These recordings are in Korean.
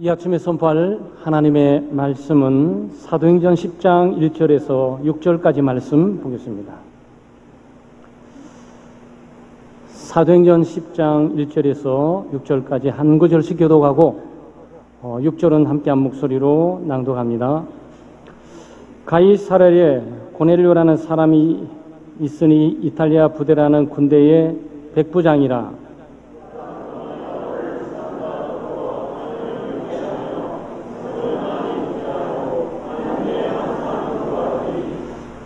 이 아침에 선포할 하나님의 말씀은 사도행전 10장 1절에서 6절까지 말씀 보겠습니다. 사도행전 10장 1절에서 6절까지 한 구절씩 교독하고 6절은 함께 한 목소리로 낭독합니다. 가이사랴에 고넬료라는 사람이 있으니 이탈리아 부대라는 군대의 백부장이라.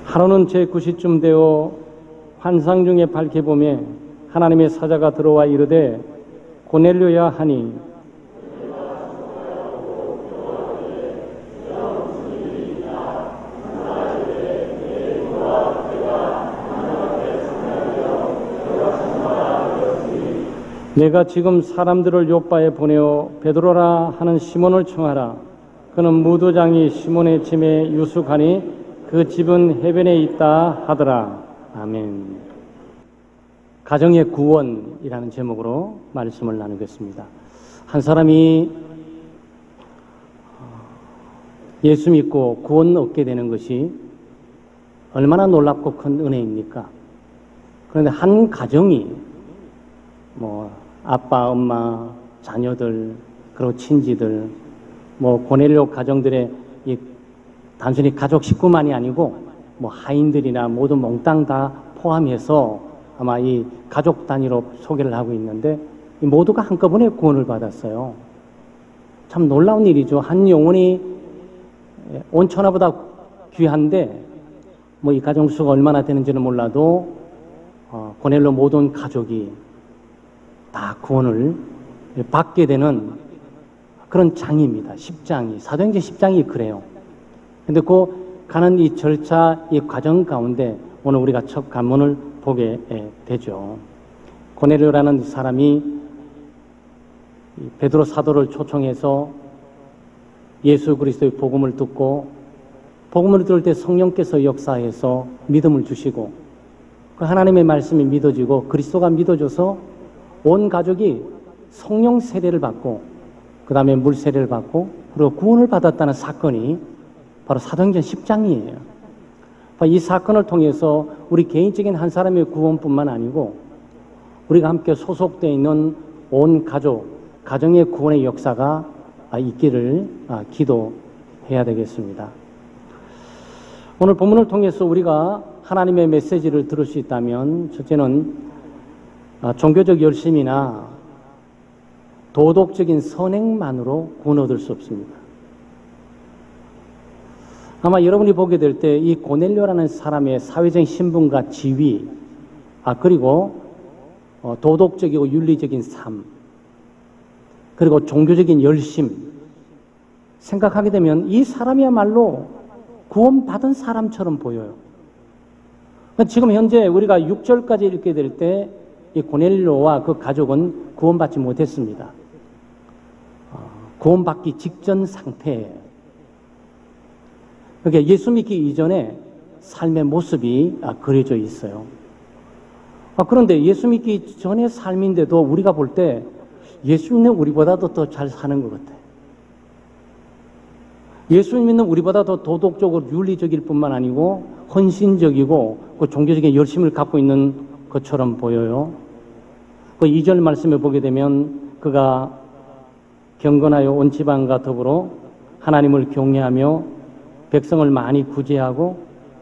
하루는 제9시쯤 되어 환상 중에 밝혀보매 하나님의 사자가 들어와 이르되 고넬료야 하니 내가 지금 사람들을 요바에 보내어 베드로라 하는 시몬을 청하라. 그는 무도장이 시몬의 짐에 유숙하니 그 집은 해변에 있다 하더라. 아멘. 가정의 구원이라는 제목으로 말씀을 나누겠습니다. 한 사람이 예수 믿고 구원 얻게 되는 것이 얼마나 놀랍고 큰 은혜입니까? 그런데 한 가정이 아빠, 엄마, 자녀들, 그리고 친지들, 고넬료 가정들의 단순히 가족 식구만이 아니고 하인들이나 모두 몽땅 다 포함해서 아마 이 가족 단위로 소개를 하고 있는데 이 모두가 한꺼번에 구원을 받았어요. 참 놀라운 일이죠. 한 영혼이 온 천하보다 귀한데 이 가정 수가 얼마나 되는지는 몰라도 고넬료 모든 가족이 다 구원을 받게 되는 그런 장입니다. 10장이. 사도행전 10장이 그래요. 근데 그 가는 이 절차, 이 과정 가운데 오늘 우리가 첫 관문을 보게 되죠. 고넬료라는 사람이 베드로 사도를 초청해서 예수 그리스도의 복음을 듣고 복음을 들을 때 성령께서 역사해서 믿음을 주시고 그 하나님의 말씀이 믿어지고 그리스도가 믿어져서 온 가족이 성령 세례를 받고 그 다음에 물 세례를 받고 그리고 구원을 받았다는 사건이 바로 사도행전 10장이에요. 이 사건을 통해서 우리 개인적인 한 사람의 구원뿐만 아니고 우리가 함께 소속되어 있는 온 가족, 가정의 구원의 역사가 있기를 기도해야 되겠습니다. 오늘 본문을 통해서 우리가 하나님의 메시지를 들을 수 있다면 첫째는 종교적 열심이나 도덕적인 선행만으로 구원 얻을 수 없습니다. 아마 여러분이 보게 될 때 이 고넬료라는 사람의 사회적인 신분과 지위, 그리고 도덕적이고 윤리적인 삶, 그리고 종교적인 열심 생각하게 되면 이 사람이야말로 구원받은 사람처럼 보여요. 지금 현재 우리가 6절까지 읽게 될 때 이 고넬료와 그 가족은 구원받지 못했습니다. 구원받기 직전 상태예요. 그러니까 예수 믿기 이전에 삶의 모습이 그려져 있어요. 그런데 예수 믿기 전의 삶인데도 우리가 볼 때 예수 믿는 우리보다도 더 잘 사는 것 같아요. 예수 믿는 우리보다 더 도덕적으로 윤리적일 뿐만 아니고 헌신적이고 그 종교적인 열심을 갖고 있는 것처럼 보여요. 그 2절 말씀에 보게 되면 그가 경건하여 온 지방과 더불어 하나님을 경외하며 백성을 많이 구제하고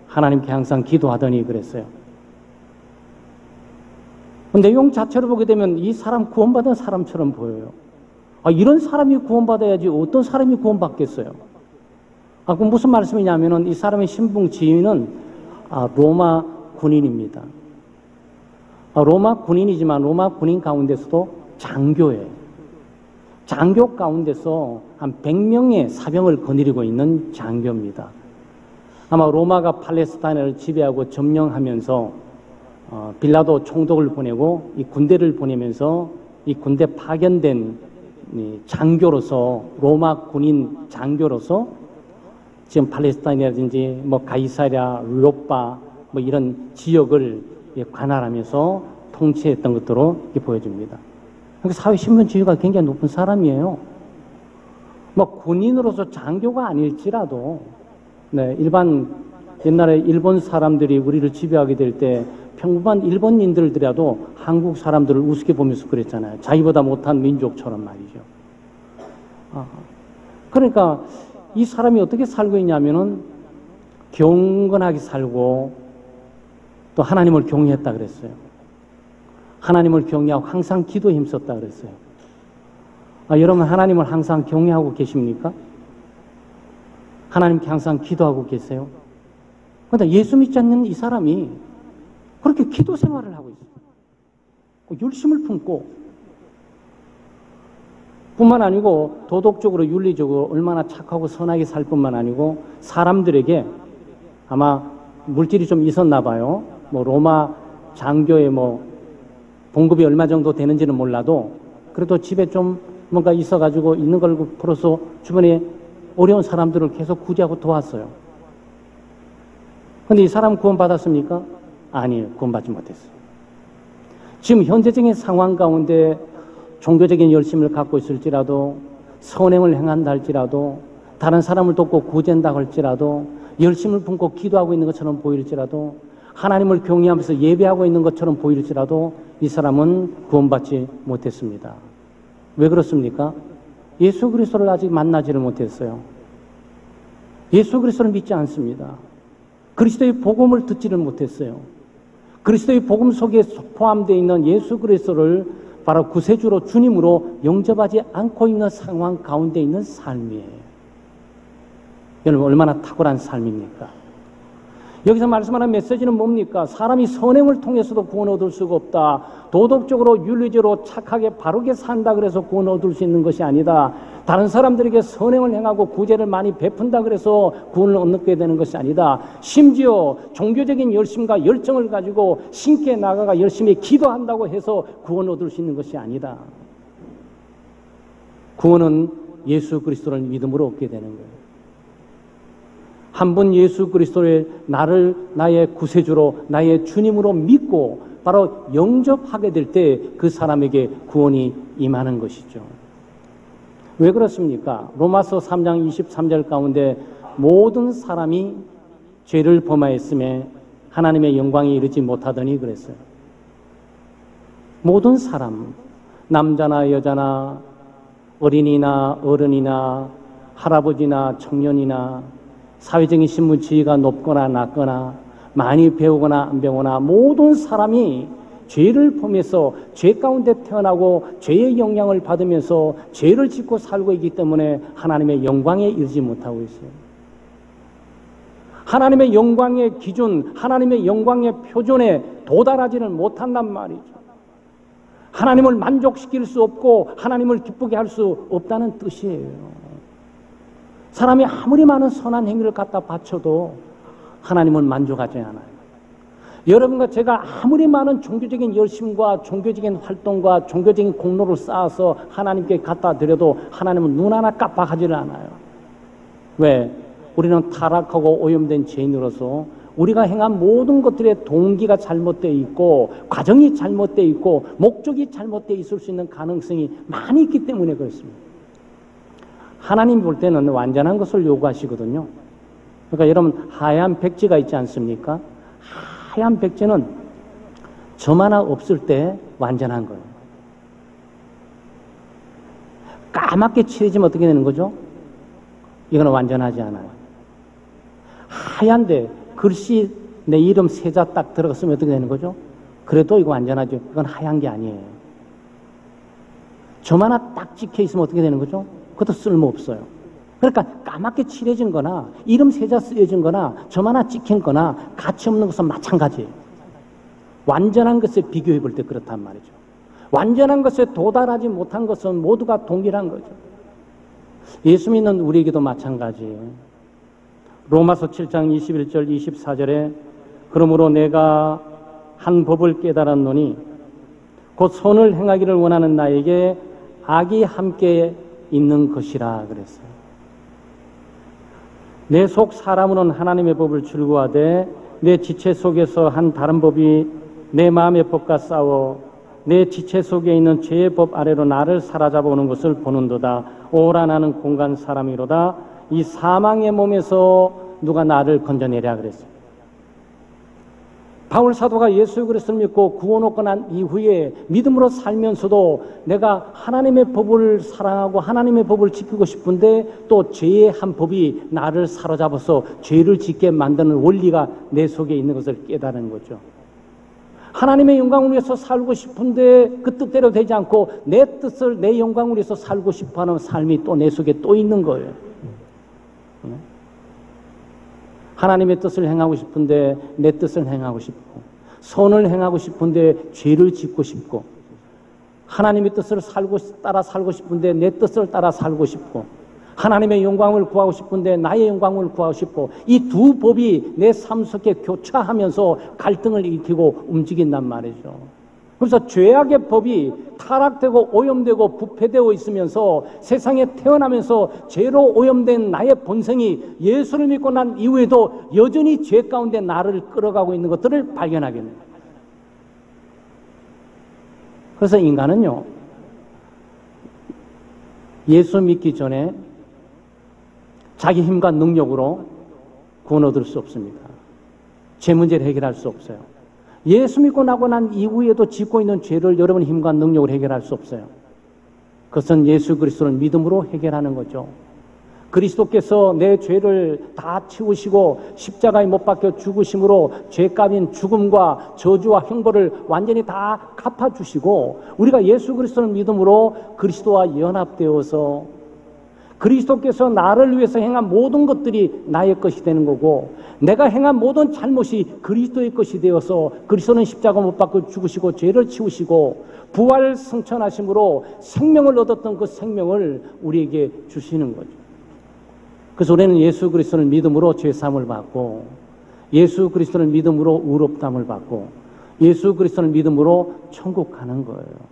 하나님께 항상 기도하더니 그랬어요. 내용 자체를 보게 되면 이 사람 구원받은 사람처럼 보여요. 이런 사람이 구원받아야지 어떤 사람이 구원받겠어요? 그 무슨 말씀이냐면은 이 사람의 신분 지위는 로마 군인입니다. 로마 군인이지만 로마 군인 가운데서도 장교예요. 장교 가운데서 한 100명의 사병을 거느리고 있는 장교입니다. 아마 로마가 팔레스타인을 지배하고 점령하면서 빌라도 총독을 보내고 이 군대를 보내면서 이 군대 파견된 장교로서 로마 군인 장교로서 지금 팔레스타인이라든지 가이사랴, 요빠 이런 지역을 관할하면서 통치했던 것으로 보여집니다. 사회 신분 지위가 굉장히 높은 사람이에요. 뭐 군인으로서 장교가 아닐지라도 네, 옛날에 일본 사람들이 우리를 지배하게 될 때 평범한 일본인들이라도 한국 사람들을 우습게 보면서 그랬잖아요. 자기보다 못한 민족처럼 말이죠. 그러니까 이 사람이 어떻게 살고 있냐면은 경건하게 살고 또 하나님을 경외했다 그랬어요. 하나님을 경외하고 항상 기도에 힘썼다 그랬어요. 여러분 하나님을 항상 경외하고 계십니까? 하나님께 항상 기도하고 계세요? 그런데 예수 믿지 않는 이 사람이 그렇게 기도 생활을 하고 있어요. 열심을 품고 뿐만 아니고 도덕적으로 윤리적으로 얼마나 착하고 선하게 살 뿐만 아니고 사람들에게 아마 물질이 좀 있었나 봐요. 뭐 로마 장교의 뭐 봉급이 얼마 정도 되는지는 몰라도 그래도 집에 좀 뭔가 있어가지고 있는 걸 풀어서 주변에 어려운 사람들을 계속 구제하고 도왔어요. 근데 이 사람 구원받았습니까? 아니에요. 구원받지 못했어요. 지금 현재적인 상황 가운데 종교적인 열심을 갖고 있을지라도 선행을 행한다 할지라도 다른 사람을 돕고 구제한다 할지라도 열심을 품고 기도하고 있는 것처럼 보일지라도 하나님을 경외하면서 예배하고 있는 것처럼 보일지라도 이 사람은 구원받지 못했습니다. 왜 그렇습니까? 예수 그리스도를 아직 만나지를 못했어요. 예수 그리스도를 믿지 않습니다. 그리스도의 복음을 듣지를 못했어요. 그리스도의 복음 속에 포함되어 있는 예수 그리스도를 바로 구세주로 주님으로 영접하지 않고 있는 상황 가운데 있는 삶이에요. 여러분 얼마나 탁월한 삶입니까? 여기서 말씀하는 메시지는 뭡니까? 사람이 선행을 통해서도 구원 얻을 수가 없다. 도덕적으로 윤리적으로 착하게 바르게 산다 그래서 구원 얻을 수 있는 것이 아니다. 다른 사람들에게 선행을 행하고 구제를 많이 베푼다 그래서 구원을 얻게 되는 것이 아니다. 심지어 종교적인 열심과 열정을 가지고 신께 나가가 열심히 기도한다고 해서 구원 얻을 수 있는 것이 아니다. 구원은 예수 그리스도를 믿음으로 얻게 되는 거예요. 한 번 예수 그리스도의 나를 나의 구세주로 나의 주님으로 믿고 바로 영접하게 될 때 그 사람에게 구원이 임하는 것이죠. 왜 그렇습니까? 로마서 3장 23절 가운데 모든 사람이 죄를 범하였음에 하나님의 영광에 이르지 못하더니 그랬어요. 모든 사람, 남자나 여자나 어린이나 어른이나 할아버지나 청년이나 사회적인 신분 지위가 높거나 낮거나 많이 배우거나 안 배우거나 모든 사람이 죄를 범해서 죄 가운데 태어나고 죄의 영향을 받으면서 죄를 짓고 살고 있기 때문에 하나님의 영광에 이르지 못하고 있어요. 하나님의 영광의 기준, 하나님의 영광의 표준에 도달하지를 못한단 말이죠. 하나님을 만족시킬 수 없고 하나님을 기쁘게 할 수 없다는 뜻이에요. 사람이 아무리 많은 선한 행위를 갖다 바쳐도 하나님은 만족하지 않아요. 여러분과 제가 아무리 많은 종교적인 열심과 종교적인 활동과 종교적인 공로를 쌓아서 하나님께 갖다 드려도 하나님은 눈 하나 깜빡하지를 않아요. 왜? 우리는 타락하고 오염된 죄인으로서 우리가 행한 모든 것들의 동기가 잘못되어 있고 과정이 잘못되어 있고 목적이 잘못되어 있을 수 있는 가능성이 많이 있기 때문에 그렇습니다. 하나님 볼 때는 완전한 것을 요구하시거든요. 그러니까 여러분 하얀 백지가 있지 않습니까? 하얀 백지는 점 하나 없을 때 완전한 거예요. 까맣게 칠해지면 어떻게 되는 거죠? 이거는 완전하지 않아요. 하얀데 글씨 내 이름 세자 딱 들어갔으면 어떻게 되는 거죠? 그래도 이거 완전하죠. 이건 하얀 게 아니에요. 점 하나 딱 찍혀 있으면 어떻게 되는 거죠? 그것도 쓸모없어요. 그러니까 까맣게 칠해진 거나 이름 세자 쓰여진 거나 점 하나 찍힌 거나 가치 없는 것은 마찬가지예요. 완전한 것에 비교해 볼 때 그렇단 말이죠. 완전한 것에 도달하지 못한 것은 모두가 동일한 거죠. 예수 믿는 우리에게도 마찬가지예요. 로마서 7장 21절 24절에 그러므로 내가 한 법을 깨달았노니 곧 선을 행하기를 원하는 나에게 악이 함께 있는 것이라 그랬어요. 내 속 사람으로는 하나님의 법을 즐거워하되 내 지체 속에서 한 다른 법이 내 마음의 법과 싸워 내 지체 속에 있는 죄의 법 아래로 나를 사로잡아 오는 것을 보는도다. 오라 나는 공간 사람이로다. 이 사망의 몸에서 누가 나를 건져내랴 그랬어요. 바울 사도가 예수 그리스도를 믿고 구원 얻고 난 이후에 믿음으로 살면서도 내가 하나님의 법을 사랑하고 하나님의 법을 지키고 싶은데 또 죄의 한 법이 나를 사로잡아서 죄를 짓게 만드는 원리가 내 속에 있는 것을 깨달은 거죠. 하나님의 영광을 위해서 살고 싶은데 그 뜻대로 되지 않고 내 뜻을 내 영광을 위해서 살고 싶어하는 삶이 또 내 속에 또 있는 거예요. 하나님의 뜻을 행하고 싶은데 내 뜻을 행하고 싶고, 선을 행하고 싶은데 죄를 짓고 싶고, 하나님의 뜻을 따라 살고 싶은데 내 뜻을 따라 살고 싶고, 하나님의 영광을 구하고 싶은데 나의 영광을 구하고 싶고, 이 두 법이 내 삶 속에 교차하면서 갈등을 일으키고 움직인단 말이죠. 그래서 죄악의 법이 타락되고 오염되고 부패되어 있으면서 세상에 태어나면서 죄로 오염된 나의 본성이 예수를 믿고 난 이후에도 여전히 죄 가운데 나를 끌어가고 있는 것들을 발견하게 됩니다. 그래서 인간은요, 예수 믿기 전에 자기 힘과 능력으로 구원 얻을 수 없습니다. 죄 문제를 해결할 수 없어요. 예수 믿고 나고 난 이후에도 짓고 있는 죄를 여러분 힘과 능력으로 해결할 수 없어요. 그것은 예수 그리스도를 믿음으로 해결하는 거죠. 그리스도께서 내 죄를 다 치우시고 십자가에 못 박혀 죽으심으로 죄값인 죽음과 저주와 형벌을 완전히 다 갚아주시고, 우리가 예수 그리스도를 믿음으로 그리스도와 연합되어서 그리스도께서 나를 위해서 행한 모든 것들이 나의 것이 되는 거고, 내가 행한 모든 잘못이 그리스도의 것이 되어서 그리스도는 십자가 못 박고 죽으시고 죄를 치우시고 부활 승천하심으로 생명을 얻었던 그 생명을 우리에게 주시는 거죠. 그래서 우리는 예수 그리스도를 믿음으로 죄사함을 받고, 예수 그리스도를 믿음으로 의롭다함을 받고, 예수 그리스도를 믿음으로 천국 가는 거예요.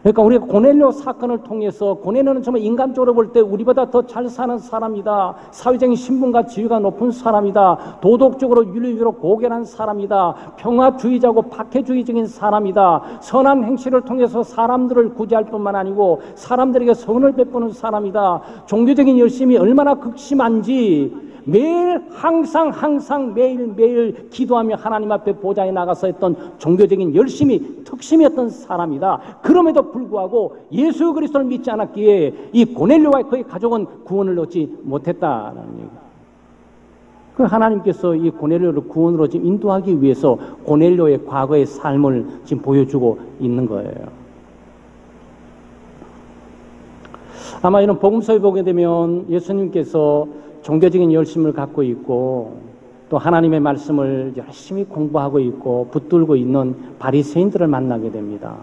그러니까 우리가 고넬료 사건을 통해서, 고넬료는 정말 인간적으로 볼 때 우리보다 더 잘 사는 사람이다, 사회적인 신분과 지위가 높은 사람이다, 도덕적으로 윤리적으로 고결한 사람이다, 평화주의자고 박해주의적인 사람이다, 선한 행실을 통해서 사람들을 구제할 뿐만 아니고 사람들에게 선을 베푸는 사람이다, 종교적인 열심이 얼마나 극심한지 매일 항상 매일 기도하며 하나님 앞에 보좌에 나가서 했던 종교적인 열심이 특심이었던 사람이다. 그럼에도 불구하고 예수 그리스도를 믿지 않았기에 이 고넬료와 그의 가족은 구원을 얻지 못했다는 얘기. 그 하나님께서 이 고넬료를 구원으로 지금 인도하기 위해서 고넬료의 과거의 삶을 지금 보여주고 있는 거예요. 아마 이런 복음서에 보게 되면 예수님께서 종교적인 열심을 갖고 있고 또 하나님의 말씀을 열심히 공부하고 있고 붙들고 있는 바리새인들을 만나게 됩니다.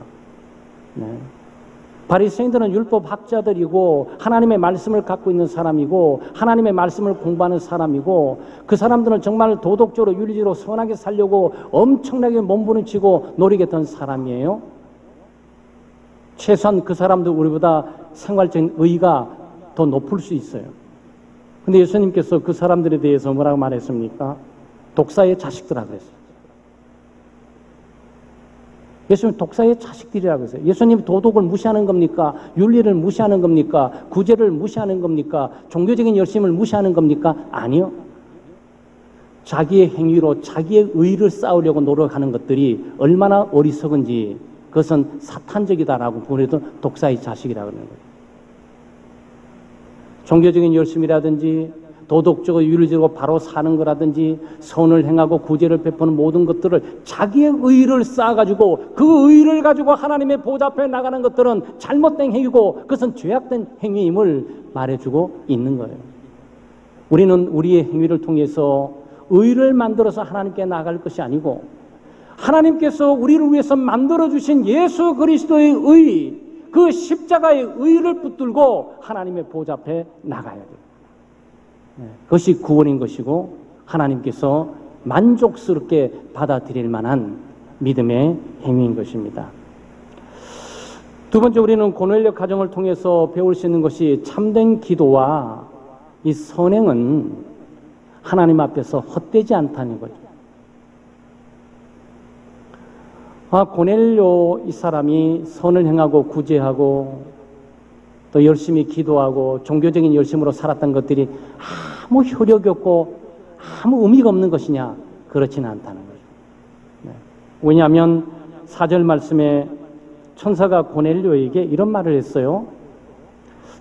네. 바리새인들은 율법 학자들이고 하나님의 말씀을 갖고 있는 사람이고 하나님의 말씀을 공부하는 사람이고, 그 사람들은 정말 도덕적으로 윤리적으로 선하게 살려고 엄청나게 몸부림치고 노리겠던 사람이에요. 최소한 그 사람도 우리보다 생활적인 의의가 더 높을 수 있어요. 근데 예수님께서 그 사람들에 대해서 뭐라고 말했습니까? 독사의 자식들이라고 그랬어요. 예수님 독사의 자식들이라고 했어요. 예수님 도덕을 무시하는 겁니까? 윤리를 무시하는 겁니까? 구제를 무시하는 겁니까? 종교적인 열심을 무시하는 겁니까? 아니요. 자기의 행위로 자기의 의의를 쌓으려고 노력하는 것들이 얼마나 어리석은지, 그것은 사탄적이다라고 보내던 독사의 자식이라고 하는 거예요. 종교적인 열심이라든지 도덕적으로 윤리적으로 바로 사는 거라든지 선을 행하고 구제를 베푸는 모든 것들을 자기의 의의를 쌓아가지고 그 의의를 가지고 하나님의 보좌 앞에 나가는 것들은 잘못된 행위고 그것은 죄악된 행위임을 말해주고 있는 거예요. 우리는 우리의 행위를 통해서 의의를 만들어서 하나님께 나갈 것이 아니고 하나님께서 우리를 위해서 만들어주신 예수 그리스도의 의, 그 십자가의 의의를 붙들고 하나님의 보좌 앞에 나가야 돼요. 그것이 구원인 것이고 하나님께서 만족스럽게 받아들일 만한 믿음의 행위인 것입니다. 두 번째, 우리는 고넬료 가정을 통해서 배울 수 있는 것이 참된 기도와 이 선행은 하나님 앞에서 헛되지 않다는 거죠. 고넬료 이 사람이 선을 행하고 구제하고 또 열심히 기도하고 종교적인 열심으로 살았던 것들이 아무 효력이 없고 아무 의미가 없는 것이냐? 그렇지는 않다는 거죠. 네. 왜냐하면 4절 말씀에 천사가 고넬료에게 이런 말을 했어요.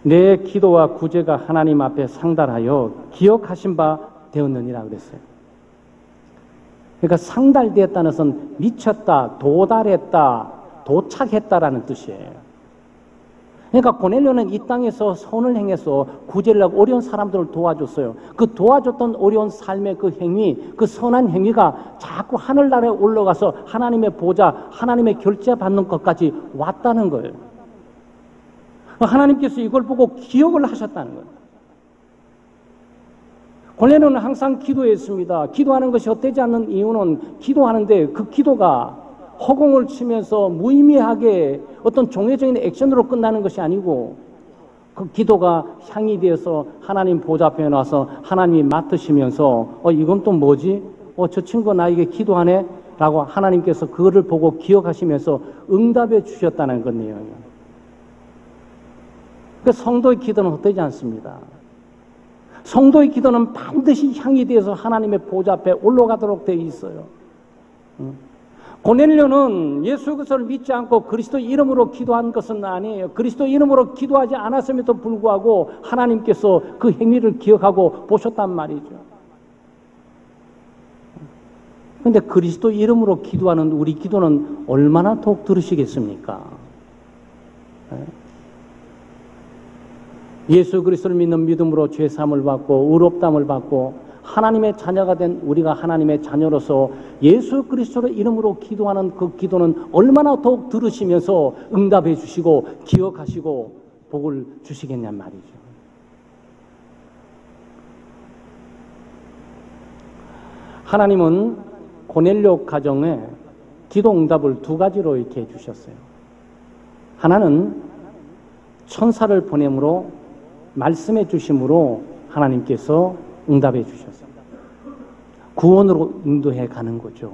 내 기도와 구제가 하나님 앞에 상달하여 기억하신 바 되었느니라 그랬어요. 그러니까 상달되었다는 것은 미쳤다, 도달했다, 도착했다라는 뜻이에요. 그러니까 고넬료는 이 땅에서 선을 행해서 구제를 하고 어려운 사람들을 도와줬어요. 그 도와줬던 어려운 삶의 그 행위, 그 선한 행위가 자꾸 하늘나라에 올라가서 하나님의 보좌, 하나님의 결제받는 것까지 왔다는 거예요. 하나님께서 이걸 보고 기억을 하셨다는 거예요. 고넬료는 항상 기도했습니다. 기도하는 것이 헛되지 않는 이유는 기도하는데 그 기도가 허공을 치면서 무의미하게 어떤 종교적인 액션으로 끝나는 것이 아니고 그 기도가 향이 되어서 하나님 보좌 앞에 나와서 하나님이 맡으시면서 이건 또 뭐지? 저 친구 나에게 기도하네? 라고 하나님께서 그거를 보고 기억하시면서 응답해 주셨다는 거네요. 그 성도의 기도는 헛되지 않습니다. 성도의 기도는 반드시 향이 되어서 하나님의 보좌 앞에 올라가도록 되어 있어요. 고넬료는 예수 그리스도를 믿지 않고 그리스도 이름으로 기도한 것은 아니에요. 그리스도 이름으로 기도하지 않았음에도 불구하고 하나님께서 그 행위를 기억하고 보셨단 말이죠. 그런데 그리스도 이름으로 기도하는 우리 기도는 얼마나 더욱 들으시겠습니까? 예수 그리스도를 믿는 믿음으로 죄사함을 받고 의롭다함을 받고 하나님의 자녀가 된 우리가 하나님의 자녀로서 예수 그리스도의 이름으로 기도하는 그 기도는 얼마나 더욱 들으시면서 응답해 주시고 기억하시고 복을 주시겠냔 말이죠. 하나님은 고넬료 가정에 기도 응답을 두 가지로 이렇게 해주셨어요. 하나는 천사를 보냄으로 말씀해 주심으로 하나님께서 응답해 주셨습니다. 구원으로 인도해 가는 거죠.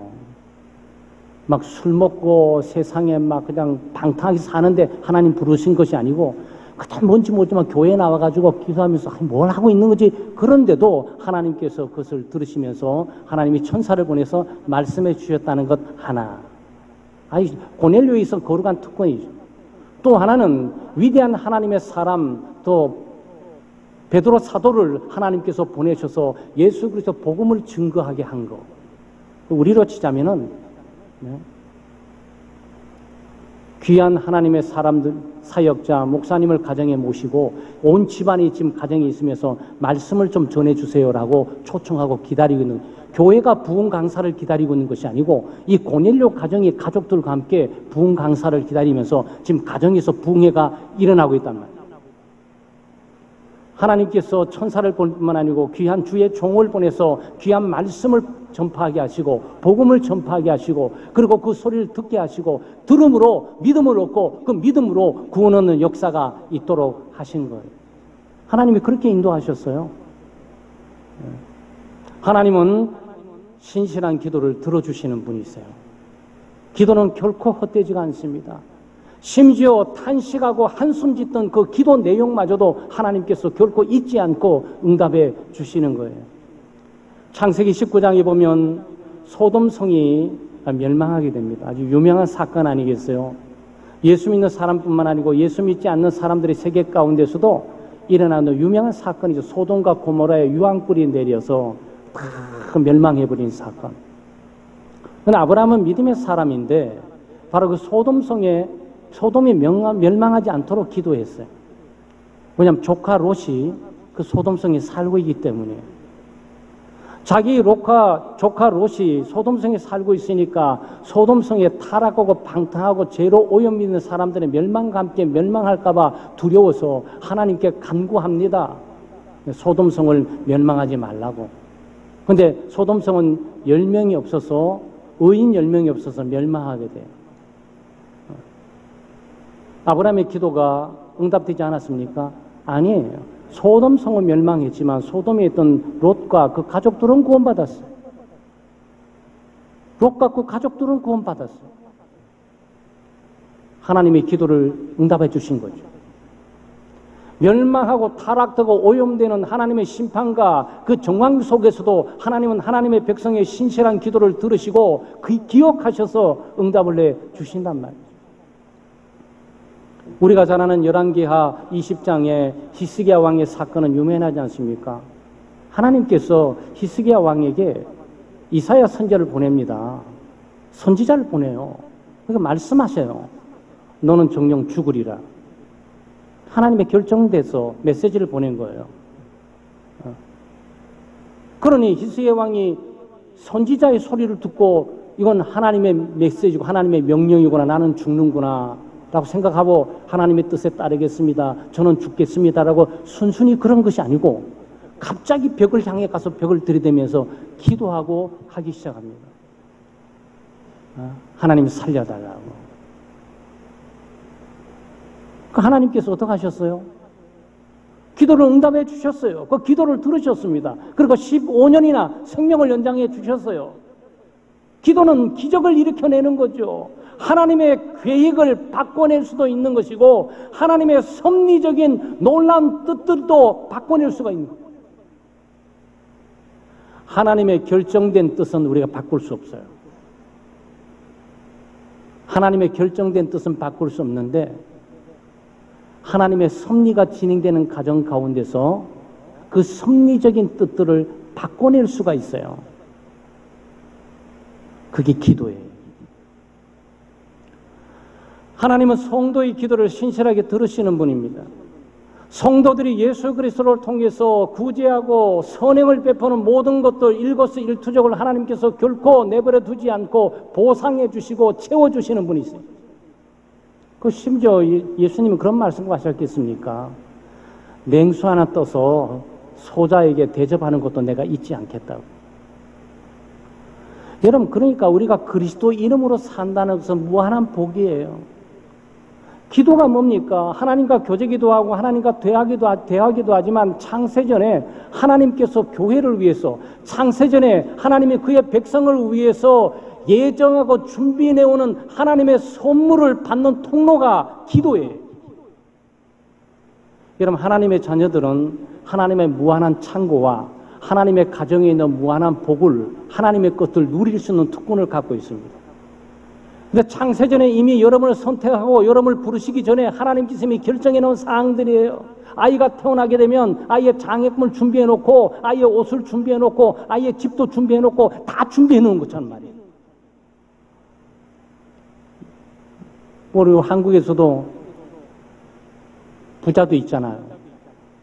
막 술 먹고 세상에 막 그냥 방탕하게 사는데 하나님 부르신 것이 아니고 그때 뭔지 모르지만 교회에 나와가지고 기도하면서 뭘 하고 있는 거지. 그런데도 하나님께서 그것을 들으시면서 하나님이 천사를 보내서 말씀해 주셨다는 것 하나. 고넬료에 있어 거룩한 특권이죠. 또 하나는 위대한 하나님의 사람 또 베드로 사도를 하나님께서 보내셔서 예수 그리스도 복음을 증거하게 한 거. 우리로 치자면은 귀한 하나님의 사람들, 사역자, 목사님을 가정에 모시고 온 집안이 지금 가정에 있으면서 말씀을 좀 전해주세요라고 초청하고 기다리고 있는 교회가 부흥 강사를 기다리고 있는 것이 아니고 이 고넬료 가정이 가족들과 함께 부흥 강사를 기다리면서 지금 가정에서 부흥회가 일어나고 있단 말이에요. 하나님께서 천사를 보낼 뿐만 아니고 귀한 주의 종을 보내서 귀한 말씀을 전파하게 하시고 복음을 전파하게 하시고 그리고 그 소리를 듣게 하시고 들음으로 믿음을 얻고 그 믿음으로 구원 얻는 역사가 있도록 하신 거예요. 하나님이 그렇게 인도하셨어요. 하나님은 신실한 기도를 들어주시는 분이세요. 기도는 결코 헛되지가 않습니다. 심지어 탄식하고 한숨 짓던 그 기도 내용마저도 하나님께서 결코 잊지 않고 응답해 주시는 거예요. 창세기 19장에 보면 소돔성이 멸망하게 됩니다. 아주 유명한 사건 아니겠어요? 예수 믿는 사람뿐만 아니고 예수 믿지 않는 사람들의 세계 가운데서도 일어나는 유명한 사건이죠. 소돔과 고모라의 유황불이 내려서 다 멸망해버린 사건. 그런데 아브라함은 믿음의 사람인데 바로 그 소돔이 멸망하지 않도록 기도했어요. 왜냐하면 조카 롯이 그 소돔성에 살고 있기 때문에. 자기 조카 롯이 소돔성에 살고 있으니까 소돔성에 타락하고 방탕하고 죄로 오염 있는 사람들의 멸망과 함께 멸망할까봐 두려워서 하나님께 간구합니다. 소돔성을 멸망하지 말라고. 그런데 소돔성은 10명이 없어서 의인 10명이 없어서 멸망하게 돼요. 아브라함의 기도가 응답되지 않았습니까? 아니에요. 소돔성은 멸망했지만 소돔에 있던 롯과 그 가족들은 구원받았어요. 롯과 그 가족들은 구원받았어요. 하나님의 기도를 응답해 주신 거죠. 멸망하고 타락되고 오염되는 하나님의 심판과 그 정황 속에서도 하나님은 하나님의 백성의 신실한 기도를 들으시고 그 기억하셔서 응답을 내 주신단 말이에요. 우리가 잘 아는 열왕기하 20장의 히스기야 왕의 사건은 유명하지 않습니까? 하나님께서 히스기야 왕에게 이사야 선지자를 보냅니다. 선지자를 보내요. 그러니까 말씀하셔요. 너는 정녕 죽으리라. 하나님의 결정돼서 메시지를 보낸 거예요. 그러니 히스기야 왕이 선지자의 소리를 듣고 이건 하나님의 메시지고 하나님의 명령이구나, 나는 죽는구나 라고 생각하고 하나님의 뜻에 따르겠습니다, 저는 죽겠습니다라고 순순히 그런 것이 아니고 갑자기 벽을 향해 가서 벽을 들이대면서 기도하고 하기 시작합니다. 하나님 살려달라고. 하나님께서 어떻게 하셨어요? 기도를 응답해 주셨어요. 그 기도를 들으셨습니다. 그리고 15년이나 생명을 연장해 주셨어요. 기도는 기적을 일으켜내는 거죠. 하나님의 계획을 바꿔낼 수도 있는 것이고 하나님의 섭리적인 놀라운 뜻들도 바꿔낼 수가 있는 거예요. 하나님의 결정된 뜻은 우리가 바꿀 수 없어요. 하나님의 결정된 뜻은 바꿀 수 없는데 하나님의 섭리가 진행되는 과정 가운데서 그 섭리적인 뜻들을 바꿔낼 수가 있어요. 그게 기도예요. 하나님은 성도의 기도를 신실하게 들으시는 분입니다. 성도들이 예수 그리스도를 통해서 구제하고 선행을 베푸는 모든 것들 일거수일투족을 하나님께서 결코 내버려 두지 않고 보상해 주시고 채워주시는 분이세요. 그 심지어 예수님은 그런 말씀을 하셨겠습니까? 냉수 하나 떠서 소자에게 대접하는 것도 내가 잊지 않겠다고. 여러분, 그러니까 우리가 그리스도 이름으로 산다는 것은 무한한 복이에요. 기도가 뭡니까? 하나님과 교제기도 하고 하나님과 대화기도 하지만 창세전에 하나님께서 교회를 위해서, 창세전에 하나님이 그의 백성을 위해서 예정하고 준비해오는 하나님의 선물을 받는 통로가 기도예요. 여러분, 하나님의 자녀들은 하나님의 무한한 창고와 하나님의 가정에 있는 무한한 복을, 하나님의 것들 누릴 수 있는 특권을 갖고 있습니다. 근데 창세전에 이미 여러분을 선택하고 여러분을 부르시기 전에 하나님께서 이미 결정해 놓은 사항들이에요. 아이가 태어나게 되면 아이의 장애금을 준비해 놓고 아이의 옷을 준비해 놓고 아이의 집도 준비해 놓고 다 준비해 놓은 것처럼 말이에요. 우리 한국에서도 부자도 있잖아요.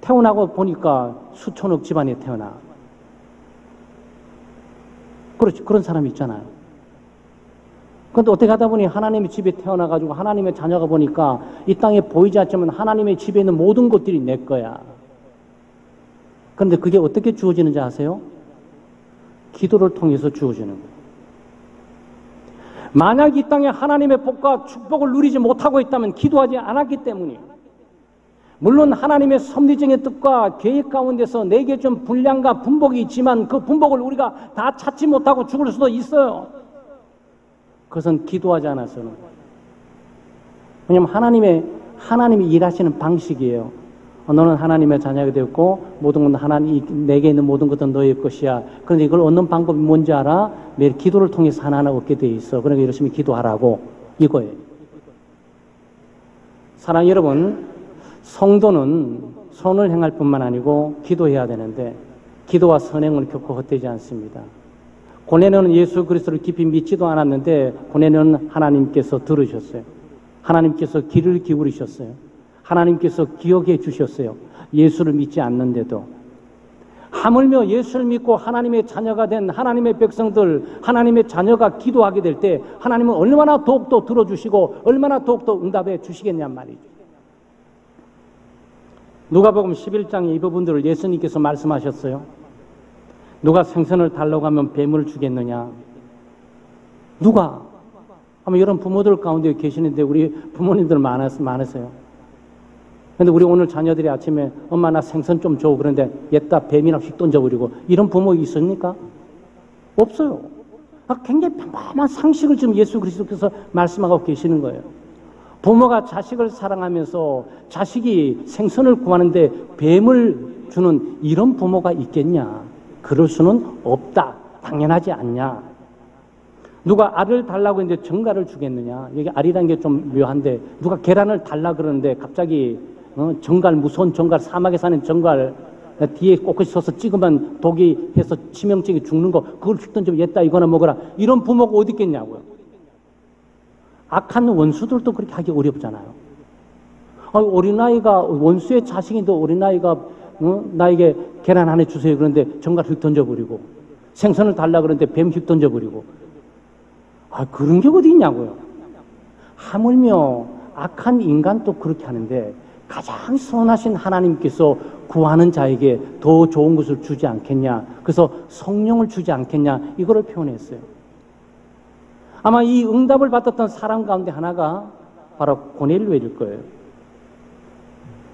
태어나고 보니까 수천억 집안에 태어나. 그렇지, 그런 사람이 있잖아요. 그런데 어떻게 하다 보니 하나님의 집에 태어나가지고 하나님의 자녀가 보니까 이 땅에 보이지 않지만 하나님의 집에 있는 모든 것들이 내 거야. 그런데 그게 어떻게 주어지는지 아세요? 기도를 통해서 주어지는 거예요. 만약 이 땅에 하나님의 복과 축복을 누리지 못하고 있다면 기도하지 않았기 때문이에요. 물론 하나님의 섭리적인 뜻과 계획 가운데서 내게 좀 분량과 분복이 있지만 그 분복을 우리가 다 찾지 못하고 죽을 수도 있어요. 그것은 기도하지 않아서는. 왜냐하면 하나님이 일하시는 방식이에요. 너는 하나님의 자녀가 되었고 모든 건 내게 있는 모든 것은 너의 것이야. 그런데 이걸 얻는 방법이 뭔지 알아? 매일 기도를 통해서 하나하나 얻게 돼 있어. 그러니까 열심히 기도하라고, 이거예요. 사랑하는 여러분, 성도는 선을 행할 뿐만 아니고 기도해야 되는데 기도와 선행은 결코 헛되지 않습니다. 고뇌는 예수 그리스도를 깊이 믿지도 않았는데 고뇌는 하나님께서 들으셨어요. 하나님께서 귀를 기울이셨어요. 하나님께서 기억해 주셨어요. 예수를 믿지 않는데도. 하물며 예수를 믿고 하나님의 자녀가 된 하나님의 백성들, 하나님의 자녀가 기도하게 될 때 하나님은 얼마나 더욱더 들어주시고 얼마나 더욱더 응답해 주시겠냔 말이죠. 누가복음 11장에 이 부분들을 예수님께서 말씀하셨어요. 누가 생선을 달라고 하면 뱀을 주겠느냐? 누가? 아마 이런 부모들 가운데 계시는데 우리 부모님들 많으세요. 근데 우리 오늘 자녀들이 아침에 엄마 나 생선 좀 줘. 그런데 얘다 뱀이나 휙 던져버리고 이런 부모 있습니까? 없어요. 굉장히 평범한 상식을 지금 예수 그리스도께서 말씀하고 계시는 거예요. 부모가 자식을 사랑하면서 자식이 생선을 구하는데 뱀을 주는 이런 부모가 있겠냐? 그럴 수는 없다. 당연하지 않냐? 누가 알을 달라고 했는데 정갈을 주겠느냐? 여기 알이라는 게 좀 묘한데 누가 계란을 달라 그러는데 갑자기 정갈, 무서운 정갈, 사막에 사는 정갈 뒤에 꼿꼿이 서서 찍으면 독이 해서 치명적이 죽는 거 그걸 휙 던지면 얘다 이거나 먹어라. 이런 부모가 어디 있겠냐고요. 악한 원수들도 그렇게 하기 어렵잖아요. 어린아이가 원수의 자식인데 어린아이가 나에게 계란 하나 주세요 그런데 정갈 휙 던져버리고 생선을 달라 그러는데 뱀 휙 던져버리고 그런 게 어디 있냐고요. 하물며 악한 인간도 그렇게 하는데 가장 선하신 하나님께서 구하는 자에게 더 좋은 것을 주지 않겠냐. 그래서 성령을 주지 않겠냐. 이거를 표현했어요. 아마 이 응답을 받았던 사람 가운데 하나가 바로 고넬료일 거예요.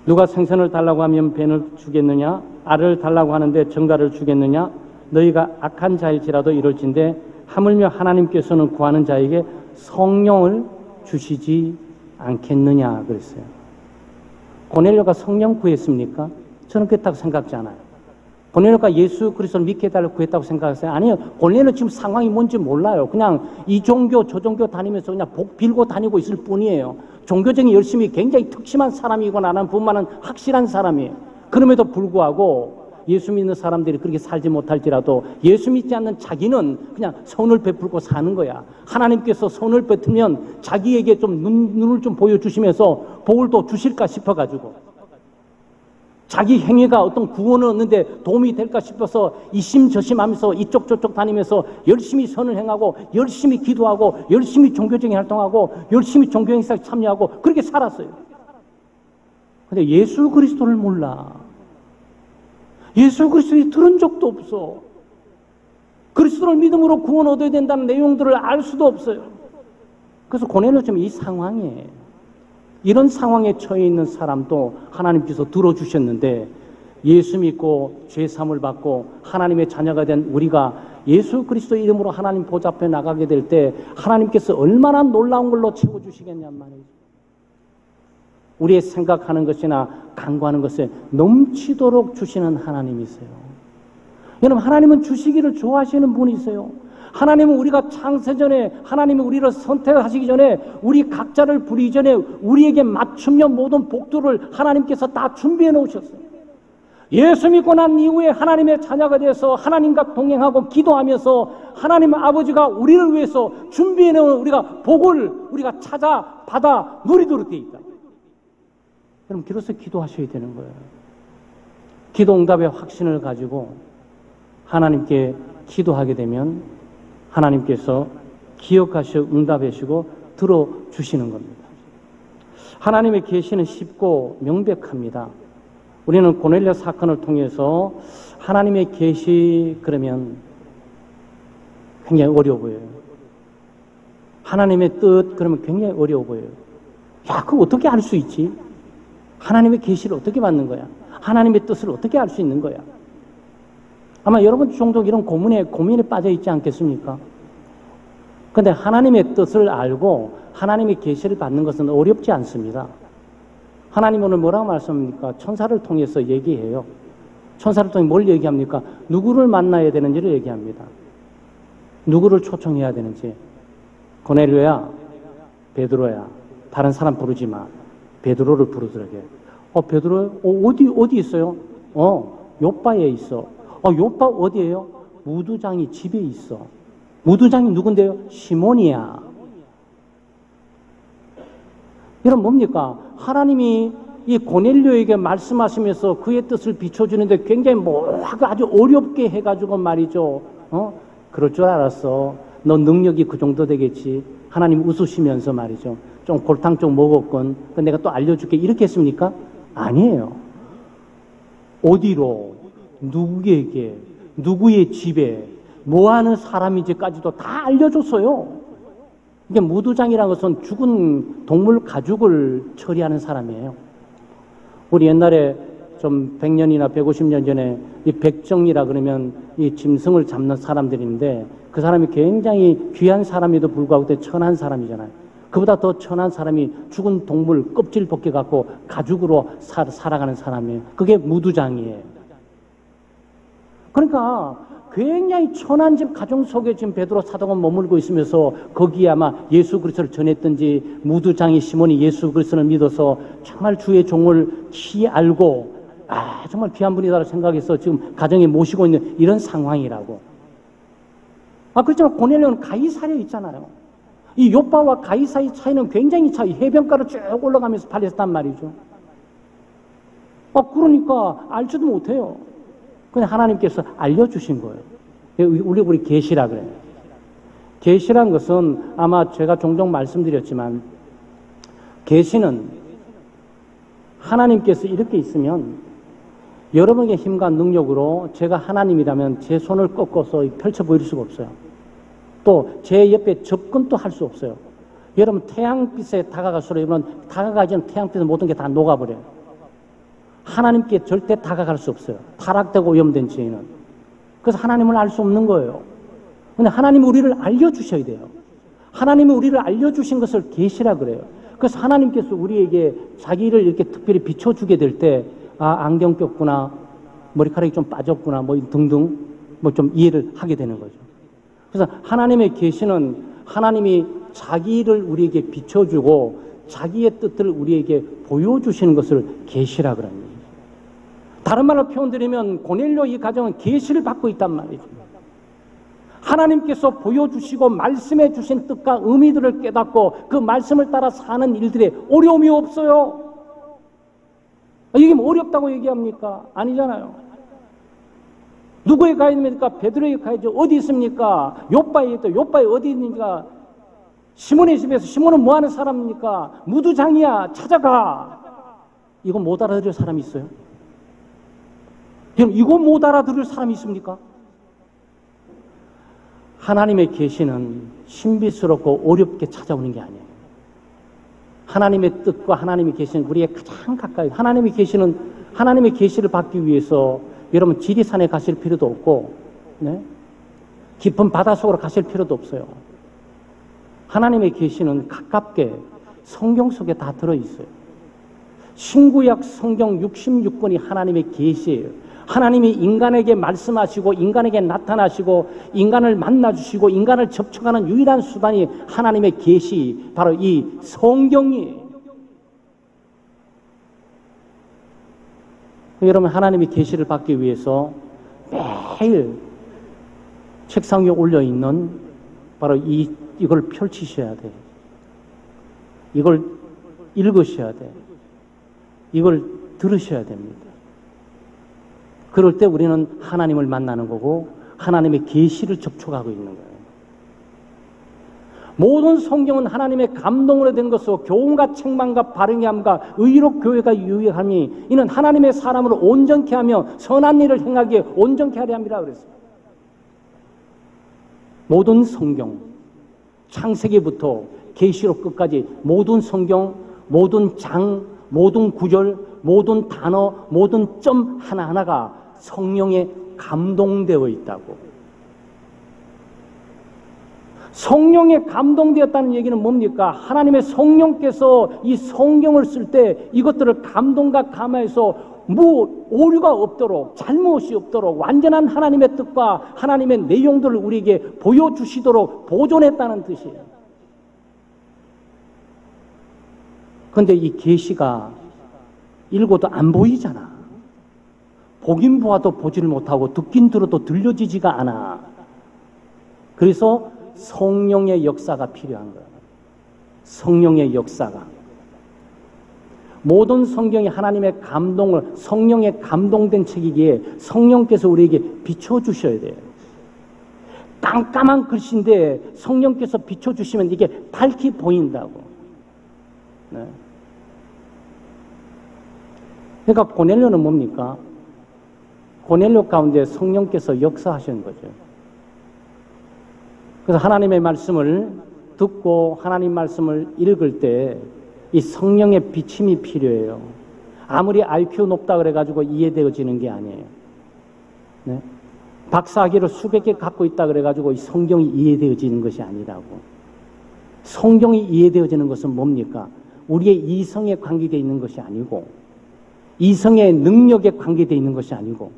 누가 생선을 달라고 하면 뱀을 주겠느냐? 알을 달라고 하는데 정갈을 주겠느냐? 너희가 악한 자일지라도 이럴진데 하물며 하나님께서는 구하는 자에게 성령을 주시지 않겠느냐 그랬어요. 고넬료가 성령 구했습니까? 저는 그렇다고 생각지 않아요. 고넬료가 예수 그리스도를 믿게 해달라고 구했다고 생각하세요? 아니요. 고넬료 지금 상황이 뭔지 몰라요. 그냥 이 종교 저 종교 다니면서 그냥 복 빌고 다니고 있을 뿐이에요. 종교적인 열심이 굉장히 특심한 사람이고 나는 분만은 확실한 사람이에요. 그럼에도 불구하고 예수 믿는 사람들이 그렇게 살지 못할지라도 예수 믿지 않는 자기는 그냥 선을 베풀고 사는 거야. 하나님께서 선을 베풀면 자기에게 좀 눈을 좀 보여주시면서 복을 또 주실까 싶어가지고 자기 행위가 어떤 구원을 얻는데 도움이 될까 싶어서 이심저심하면서 이쪽 저쪽 다니면서 열심히 선을 행하고 열심히 기도하고 열심히 종교적인 활동하고 열심히 종교 행사에 참여하고 그렇게 살았어요. 근데 예수 그리스도를 몰라. 예수 그리스도를 들은 적도 없어. 그리스도를 믿음으로 구원 얻어야 된다는 내용들을 알 수도 없어요. 그래서 고넬료 좀 이 상황에 이런 상황에 처해 있는 사람도 하나님께서 들어주셨는데 예수 믿고 죄 사함을 받고 하나님의 자녀가 된 우리가 예수 그리스도 이름으로 하나님 보좌 앞에 나가게 될 때 하나님께서 얼마나 놀라운 걸로 채워주시겠냔 말이에요. 우리의 생각하는 것이나 간구하는 것에 넘치도록 주시는 하나님이세요. 여러분 하나님은 주시기를 좋아하시는 분이세요. 하나님은 우리가 창세전에 하나님은 우리를 선택하시기 전에 우리 각자를 부리기 전에 우리에게 맞춤형 모든 복들을 하나님께서 다 준비해 놓으셨어요. 예수 믿고 난 이후에 하나님의 자녀가 되어서 하나님과 동행하고 기도하면서 하나님 아버지가 우리를 위해서 준비해 놓은 우리가 복을 우리가 찾아 받아 누리도록 되어 있다. 그럼 비로소 기도하셔야 되는 거예요. 기도 응답의 확신을 가지고 하나님께 기도하게 되면 하나님께서 기억하시고 응답하시고 들어주시는 겁니다. 하나님의 계시는 쉽고 명백합니다. 우리는 고넬료 사건을 통해서 하나님의 계시 그러면 굉장히 어려워 보여요. 하나님의 뜻 그러면 굉장히 어려워 보여요. 야, 그거 어떻게 알 수 있지? 하나님의 계시를 어떻게 받는 거야? 하나님의 뜻을 어떻게 알 수 있는 거야? 아마 여러분 종종 이런 고민에 빠져 있지 않겠습니까? 그런데 하나님의 뜻을 알고 하나님의 계시를 받는 것은 어렵지 않습니다. 하나님 오늘 뭐라고 말씀합니까? 천사를 통해서 얘기해요. 천사를 통해 뭘 얘기합니까? 누구를 만나야 되는지를 얘기합니다. 누구를 초청해야 되는지. 고넬료야, 베드로야, 다른 사람 부르지 마. 베드로를 부르더라고요. 베드로, 어디 있어요? 요빠에 있어. 요빠 어디에요? 무두장이 집에 있어. 무두장이 누군데요? 시몬이야. 여러분 뭡니까? 하나님이 이 고넬료에게 말씀하시면서 그의 뜻을 비춰주는데 굉장히 아주 어렵게 해가지고 말이죠. 그럴 줄 알았어. 너 능력이 그 정도 되겠지. 하나님 웃으시면서 말이죠. 좀 골탕 좀 먹었건 내가 또 알려줄게. 이렇게 했습니까? 아니에요. 어디로, 누구에게, 누구의 집에, 뭐하는 사람인지까지도 다 알려줬어요. 이게 무두장이라는 것은 죽은 동물 가죽을 처리하는 사람이에요. 우리 옛날에 좀 100년이나 150년 전에 이 백정이라 그러면 이 짐승을 잡는 사람들인데 그 사람이 굉장히 귀한 사람에도 불구하고 되게 천한 사람이잖아요. 그보다 더 천한 사람이 죽은 동물 껍질 벗겨갖고 가죽으로 살아가는 사람이에요. 그게 무두장이에요. 그러니까 굉장히 천한 집 가정 속에 지금 베드로 사도가 머물고 있으면서 거기에 아마 예수 그리스도를 전했든지 무두장이 시몬이 예수 그리스도를 믿어서 정말 주의 종을 키 알고 정말 귀한 분이다라고 생각해서 지금 가정에 모시고 있는 이런 상황이라고. 그렇지만 고넬료는 가이사랴에 있잖아요. 이 요빠와 가이 사이 차이는 굉장히 해변가로 쭉 올라가면서 팔렸단 말이죠. 그러니까 알지도 못해요. 그냥 하나님께서 알려주신 거예요. 우리 계시라 그래요. 계시란 것은 아마 제가 종종 말씀드렸지만 계시는 하나님께서 이렇게 있으면 여러분의 힘과 능력으로 제가 하나님이라면 제 손을 꺾어서 펼쳐 보일 수가 없어요. 또 제 옆에 접근도 할 수 없어요. 여러분 태양빛에 다가갈수록 여러분 다가가기 전 태양빛에 모든 게 다 녹아버려요. 하나님께 절대 다가갈 수 없어요. 타락되고 오염된 죄인은. 그래서 하나님을 알 수 없는 거예요. 근데 하나님은 우리를 알려주셔야 돼요. 하나님은 우리를 알려주신 것을 계시라 그래요. 그래서 하나님께서 우리에게 자기를 이렇게 특별히 비춰주게 될 때 안경 꼈구나, 머리카락이 좀 빠졌구나, 등등 좀 이해를 하게 되는 거죠. 그래서 하나님의 계시는 하나님이 자기를 우리에게 비춰주고 자기의 뜻을 우리에게 보여주시는 것을 계시라 그럽니다. 다른 말로 표현드리면 고넬료 이 가정은 계시를 받고 있단 말이죠. 하나님께서 보여주시고 말씀해 주신 뜻과 의미들을 깨닫고 그 말씀을 따라 사는 일들에 어려움이 없어요. 이게 뭐 어렵다고 얘기합니까? 아니잖아요. 누구에 가야 됩니까? 베드로에 가야죠. 어디 있습니까? 요빠에 있다. 요빠에 어디 있는가? 시몬의 집에서 시몬은 뭐 하는 사람입니까? 무두장이야. 찾아가. 이거 못 알아들을 사람이 있어요? 그럼 이거 못 알아들을 사람이 있습니까? 하나님의 계시는 신비스럽고 어렵게 찾아오는 게 아니에요. 하나님의 뜻과 하나님의 계시는 우리의 가장 가까이. 하나님의 계시를 받기 위해서 여러분 지리산에 가실 필요도 없고, 네? 깊은 바닷속으로 가실 필요도 없어요. 하나님의 계시는 가깝게 성경 속에 다 들어있어요. 신구약 성경 66권이 하나님의 계시예요. 하나님이 인간에게 말씀하시고 인간에게 나타나시고 인간을 만나주시고 인간을 접촉하는 유일한 수단이 하나님의 계시, 바로 이 성경이에요. 여러분 하나님의 계시를 받기 위해서 매일 책상 위에 올려있는 바로 이걸 펼치셔야 돼요. 이걸 읽으셔야 돼요. 이걸 들으셔야 됩니다. 그럴 때 우리는 하나님을 만나는 거고 하나님의 계시를 접촉하고 있는 거예요. 모든 성경은 하나님의 감동으로 된 것으로 교훈과 책망과 바르게함과 의로 교회가 유익하니 이는 하나님의 사람을 온전케 하며 선한 일을 행하기에 온전케 하려 함이라 그랬어요. 모든 성경, 창세기부터 계시록 끝까지 모든 성경, 모든 장, 모든 구절, 모든 단어, 모든 점 하나하나가 성령에 감동되어 있다고. 성령에 감동되었다는 얘기는 뭡니까? 하나님의 성령께서 이 성경을 쓸 때 이것들을 감동과 감화해서 오류가 없도록, 잘못이 없도록 완전한 하나님의 뜻과 하나님의 내용들을 우리에게 보여주시도록 보존했다는 뜻이에요. 그런데 이 계시가 읽어도 안 보이잖아. 보긴 보아도 보지를 못하고 듣긴 들어도 들려지지가 않아. 그래서 성령의 역사가 필요한 거예요. 성령의 역사가. 모든 성경이 하나님의 감동을, 성령에 감동된 책이기에 성령께서 우리에게 비춰주셔야 돼요. 깜깜한 글씨인데 성령께서 비춰주시면 이게 밝히 보인다고. 네. 그러니까 고넬료는 뭡니까? 고넬료 가운데 성령께서 역사하시는 거죠. 그래서 하나님의 말씀을 듣고 하나님 말씀을 읽을 때 이 성령의 비침이 필요해요. 아무리 IQ 높다 그래가지고 이해되어지는 게 아니에요. 네? 박사학위를 수백 개 갖고 있다 그래가지고 이 성경이 이해되어지는 것이 아니라고. 성경이 이해되어지는 것은 뭡니까? 우리의 이성에 관계되어 있는 것이 아니고, 이성의 능력에 관계되어 있는 것이 아니고,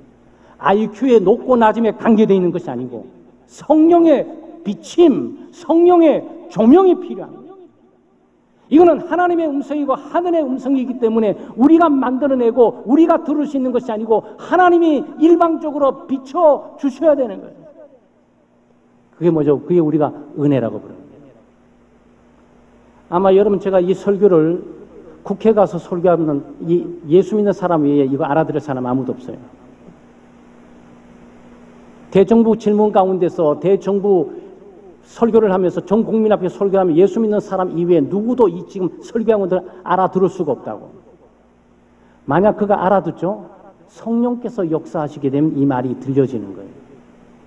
IQ의 높고 낮음에 관계되어 있는 것이 아니고, 성령의 비침, 성령의 조명이 필요합니다. 이거는 하나님의 음성이고 하늘의 음성이기 때문에 우리가 만들어내고 우리가 들을 수 있는 것이 아니고 하나님이 일방적으로 비춰 주셔야 되는 거예요. 그게 뭐죠? 그게 우리가 은혜라고 부릅니다. 아마 여러분 제가 이 설교를 국회 가서 설교하면 예수 믿는 사람 외에 이거 알아들을 사람 아무도 없어요. 대정부 질문 가운데서 대정부 설교를 하면서 전 국민 앞에 설교하면 예수 믿는 사람 이외에 누구도 이 지금 설교한 것들 알아들을 수가 없다고. 만약 그가 알아듣죠? 성령께서 역사하시게 되면 이 말이 들려지는 거예요.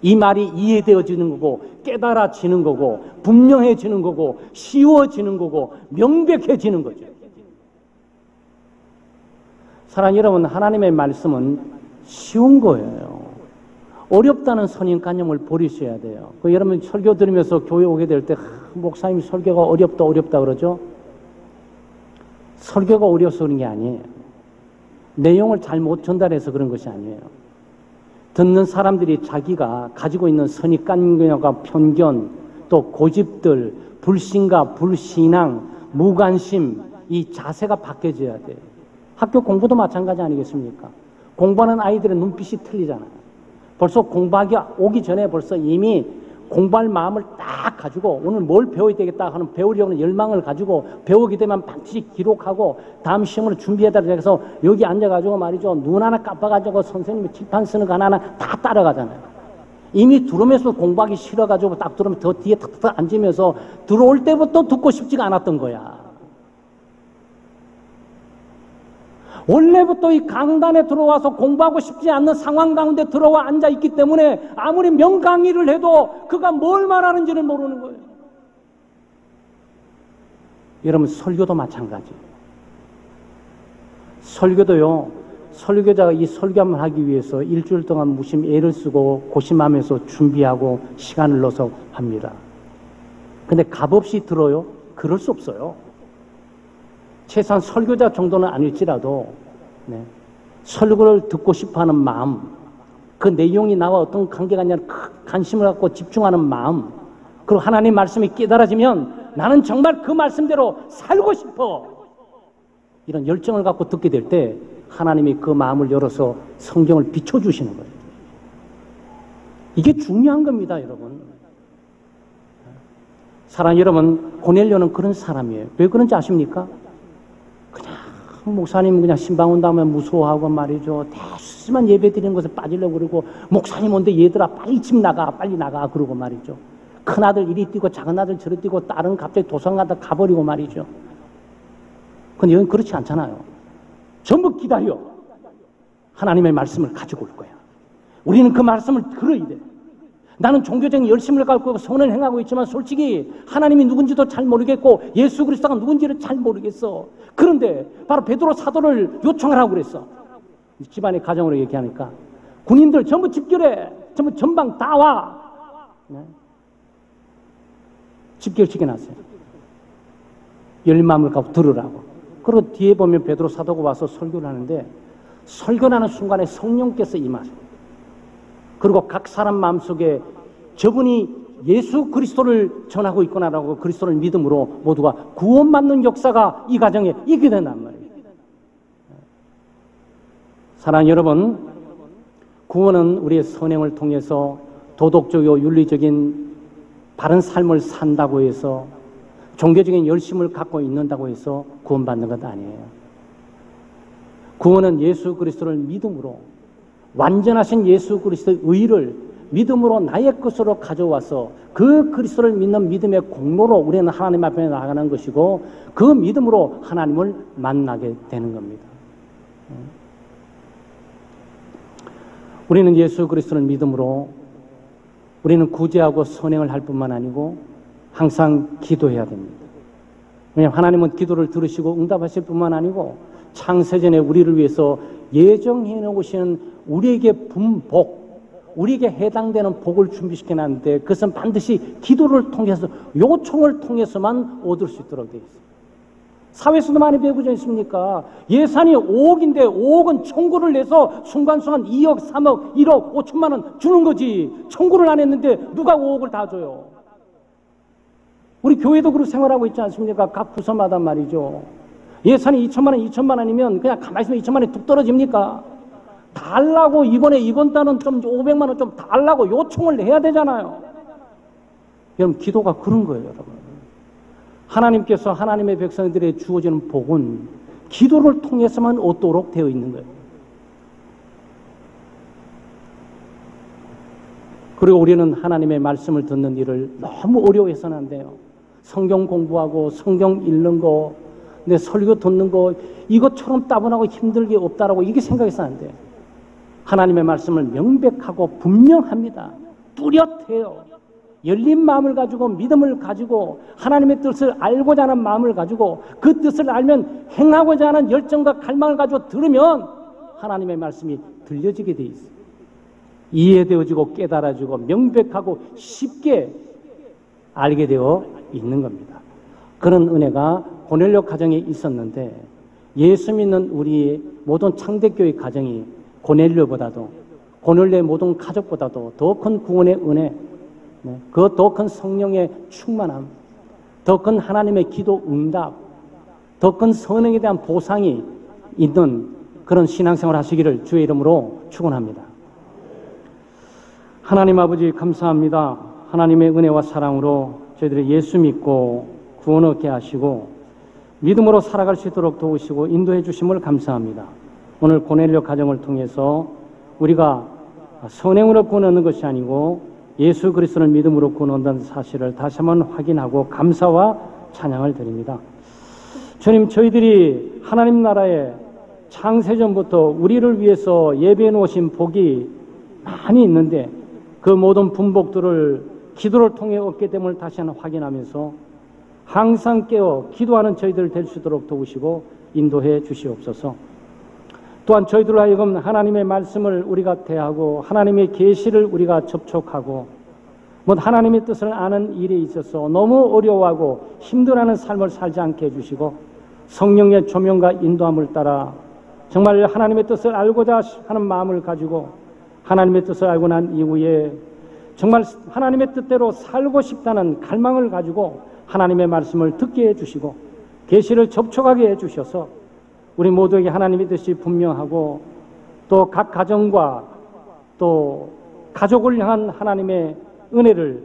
이 말이 이해되어지는 거고 깨달아지는 거고 분명해지는 거고 쉬워지는 거고 명백해지는 거죠. 사랑하는 여러분, 하나님의 말씀은 쉬운 거예요. 어렵다는 선입관념을 버리셔야 돼요. 여러분 설교 들으면서 교회 오게 될 때 목사님 설교가 어렵다 그러죠? 설교가 어려워서 그런 게 아니에요. 내용을 잘못 전달해서 그런 것이 아니에요. 듣는 사람들이 자기가 가지고 있는 선입관념과 편견, 또 고집들, 불신과 불신앙, 무관심, 이 자세가 바뀌어져야 돼요. 학교 공부도 마찬가지 아니겠습니까? 공부하는 아이들의 눈빛이 틀리잖아요. 벌써 공부하기 오기 전에 벌써 이미 공부할 마음을 딱 가지고 오늘 뭘 배워야 되겠다 하는 배우려는 열망을 가지고 배우게 되면 반드시 기록하고 다음 시험을 준비해달라고 해서 여기 앉아가지고 말이죠. 눈 하나 깜빡가지고 선생님이 칠판 쓰는 거 하나하나 다 따라가잖아요. 이미 들어오면서 공부하기 싫어가지고 딱 들어오면 더 뒤에 탁탁 앉으면서 들어올 때부터 듣고 싶지가 않았던 거야. 원래부터 이 강단에 들어와서 공부하고 싶지 않는 상황 가운데 들어와 앉아있기 때문에 아무리 명강의를 해도 그가 뭘 말하는지를 모르는 거예요. 여러분 설교도 마찬가지예요. 설교도요. 설교자가 이 설교 한번 하기 위해서 일주일 동안 무심 애를 쓰고 고심하면서 준비하고 시간을 넣어서 합니다. 근데 값없이 들어요? 그럴 수 없어요. 최소한 설교자 정도는 아닐지라도 설교를 듣고 싶어하는 마음, 그 내용이 나와 어떤 관계가 있냐는 관심을 갖고 집중하는 마음, 그리고 하나님 말씀이 깨달아지면 나는 정말 그 말씀대로 살고 싶어, 이런 열정을 갖고 듣게 될 때 하나님이 그 마음을 열어서 성경을 비춰주시는 거예요. 이게 중요한 겁니다, 여러분. 사랑하는 여러분, 고넬료는 그런 사람이에요. 왜 그런지 아십니까? 그냥 목사님 그냥 신방 온다면 무서워하고 말이죠. 대수만 예배 드리는 것에 빠지려고 그러고, 목사님 온데 얘들아 빨리 집 나가, 빨리 나가 그러고 말이죠. 큰아들 이리 뛰고 작은아들 저리 뛰고 딸은 갑자기 도서관 가버리고 말이죠. 근데 여긴 그렇지 않잖아요. 전부 기다려. 하나님의 말씀을 가지고 올 거야. 우리는 그 말씀을 들어야 돼. 나는 종교적인 열심을 갖고 선을 행하고 있지만 솔직히 하나님이 누군지도 잘 모르겠고 예수 그리스도가 누군지를 잘 모르겠어. 그런데 바로 베드로 사도를 요청을 하고 그랬어. 집안의 가정으로 얘기하니까 군인들 전부 집결해. 전부 전방 다 와. 집결시켜놨어요. 열마음을 갖고 들으라고. 그리고 뒤에 보면 베드로 사도가 와서 설교를 하는데 설교를 하는 순간에 성령께서 임하세요. 그리고 각 사람 마음속에 저분이 예수 그리스도를 전하고 있구나라고 그리스도를 믿음으로 모두가 구원받는 역사가 이 가정에 있게 된단 말이에요. 사랑하는 여러분, 구원은 우리의 선행을 통해서 도덕적이고 윤리적인 바른 삶을 산다고 해서 종교적인 열심을 갖고 있는다고 해서 구원받는 것 아니에요. 구원은 예수 그리스도를 믿음으로 완전하신 예수 그리스도의 의를 믿음으로 나의 것으로 가져와서 그 그리스도를 믿는 믿음의 공로로 우리는 하나님 앞에 나아가는 것이고 그 믿음으로 하나님을 만나게 되는 겁니다. 우리는 예수 그리스도를 믿음으로 우리는 구제하고 선행을 할 뿐만 아니고 항상 기도해야 됩니다. 왜냐하면 하나님은 기도를 들으시고 응답하실 뿐만 아니고 창세전에 우리를 위해서 예정해 놓으시는 우리에게 분복, 우리에게 해당되는 복을 준비시켜 놨는데 그것은 반드시 기도를 통해서 요청을 통해서만 얻을 수 있도록 되어 있어요. 사회에서도 많이 배우지 않습니까? 예산이 5억인데 5억은 청구를 내서 순간순간 2억, 3억, 1억, 5천만 원 주는 거지. 청구를 안 했는데 누가 5억을 다 줘요? 우리 교회도 그렇게 생활하고 있지 않습니까? 각 부서마다 말이죠. 예산이 2천만 원, 2천만 원이면 그냥 가만히 있으면 2천만 원이 뚝 떨어집니까? 달라고 이번 달은 좀 500만 원 좀 달라고 요청을 해야 되잖아요. 여러분, 기도가 그런 거예요, 여러분. 하나님께서 하나님의 백성들에게 주어지는 복은 기도를 통해서만 얻도록 되어 있는 거예요. 그리고 우리는 하나님의 말씀을 듣는 일을 너무 어려워해서는 안 돼요. 성경 공부하고 성경 읽는 거, 내 설교 듣는 거 이것처럼 따분하고 힘들게 없다라고 이게 생각해서는 안 돼요. 하나님의 말씀을 명백하고 분명합니다. 뚜렷해요. 열린 마음을 가지고 믿음을 가지고 하나님의 뜻을 알고자 하는 마음을 가지고 그 뜻을 알면 행하고자 하는 열정과 갈망을 가지고 들으면 하나님의 말씀이 들려지게 돼 있어요. 이해되어지고 깨달아지고 명백하고 쉽게 알게 되어 있는 겁니다. 그런 은혜가 고넬료 가정에 있었는데 예수 믿는 우리 모든 창대교회 가정이 고넬료보다도 고넬료의 모든 가족보다도 더 큰 구원의 은혜, 그 더 큰 성령의 충만함, 더 큰 하나님의 기도 응답, 더 큰 선행에 대한 보상이 있는 그런 신앙생활 하시기를 주의 이름으로 축원합니다. 하나님 아버지 감사합니다. 하나님의 은혜와 사랑으로 저희들이 예수 믿고 구원 얻게 하시고 믿음으로 살아갈 수 있도록 도우시고 인도해 주심을 감사합니다. 오늘 고넬료 가정을 통해서 우리가 선행으로 구원 얻는 것이 아니고 예수 그리스도를 믿음으로 구원 얻는 사실을 다시 한번 확인하고 감사와 찬양을 드립니다. 주님, 저희들이 하나님 나라에 창세전부터 우리를 위해서 예배해 놓으신 복이 많이 있는데 그 모든 분복들을 기도를 통해 얻게 됨을 다시 한번 확인하면서 항상 깨어 기도하는 저희들 될 수 있도록 도우시고 인도해 주시옵소서. 또한 저희들로 하여금 하나님의 말씀을 우리가 대하고 하나님의 계시를 우리가 접촉하고 하나님의 뜻을 아는 일에 있어서 너무 어려워하고 힘들어하는 삶을 살지 않게 해주시고 성령의 조명과 인도함을 따라 정말 하나님의 뜻을 알고자 하는 마음을 가지고 하나님의 뜻을 알고 난 이후에 정말 하나님의 뜻대로 살고 싶다는 갈망을 가지고 하나님의 말씀을 듣게 해주시고 계시를 접촉하게 해주셔서 우리 모두에게 하나님의 뜻이 분명하고 또 각 가정과 또 가족을 향한 하나님의 은혜를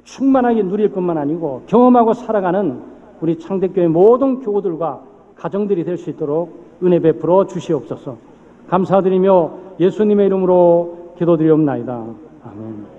충만하게 누릴 뿐만 아니고 경험하고 살아가는 우리 창대교회 모든 교우들과 가정들이 될 수 있도록 은혜 베풀어 주시옵소서. 감사드리며 예수님의 이름으로 기도드리옵나이다. 아멘.